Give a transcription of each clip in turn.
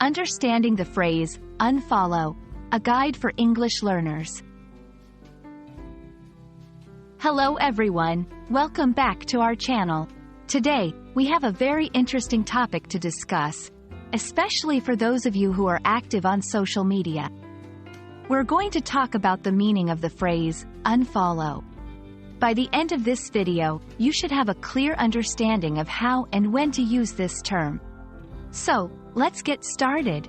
Understanding the phrase, unfollow, a guide for English learners. Hello everyone, welcome back to our channel. Today, we have a very interesting topic to discuss, especially for those of you who are active on social media. We're going to talk about the meaning of the phrase, unfollow. By the end of this video, you should have a clear understanding of how and when to use this term. So, let's get started.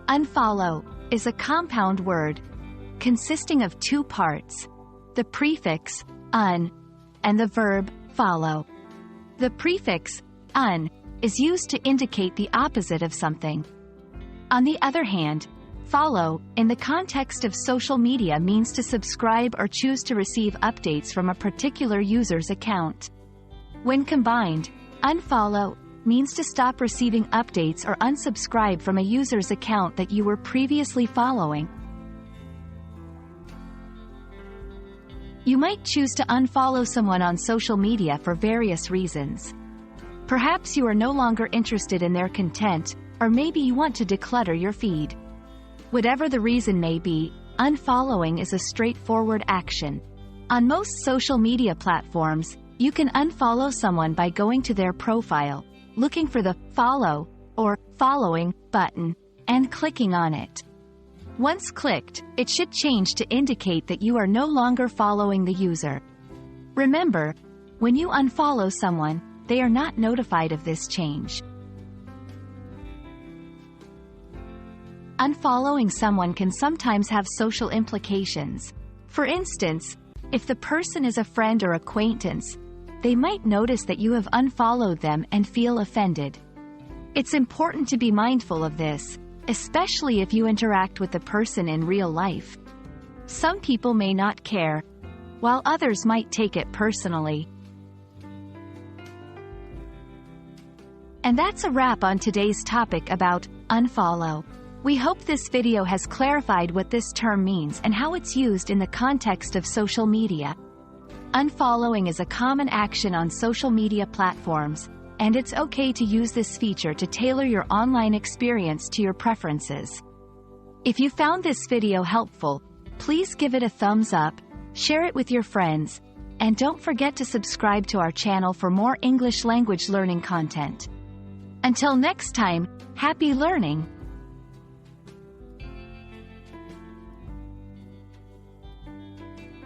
Unfollow is a compound word consisting of two parts, the prefix un and the verb follow. The prefix un is used to indicate the opposite of something. On the other hand, follow, in the context of social media, means to subscribe or choose to receive updates from a particular user's account. When combined, unfollow means to stop receiving updates or unsubscribe from a user's account that you were previously following. You might choose to unfollow someone on social media for various reasons. Perhaps you are no longer interested in their content, or maybe you want to declutter your feed. Whatever the reason may be, unfollowing is a straightforward action. On most social media platforms, you can unfollow someone by going to their profile, looking for the follow or following button, and clicking on it. Once clicked, it should change to indicate that you are no longer following the user. Remember, when you unfollow someone, they are not notified of this change. Unfollowing someone can sometimes have social implications. For instance, if the person is a friend or acquaintance, they might notice that you have unfollowed them and feel offended. It's important to be mindful of this, especially if you interact with the person in real life. Some people may not care, while others might take it personally. And that's a wrap on today's topic about unfollow. We hope this video has clarified what this term means and how it's used in the context of social media. Unfollowing is a common action on social media platforms, and it's okay to use this feature to tailor your online experience to your preferences. If you found this video helpful, please give it a thumbs up, share it with your friends, and don't forget to subscribe to our channel for more English language learning content. Until next time, happy learning!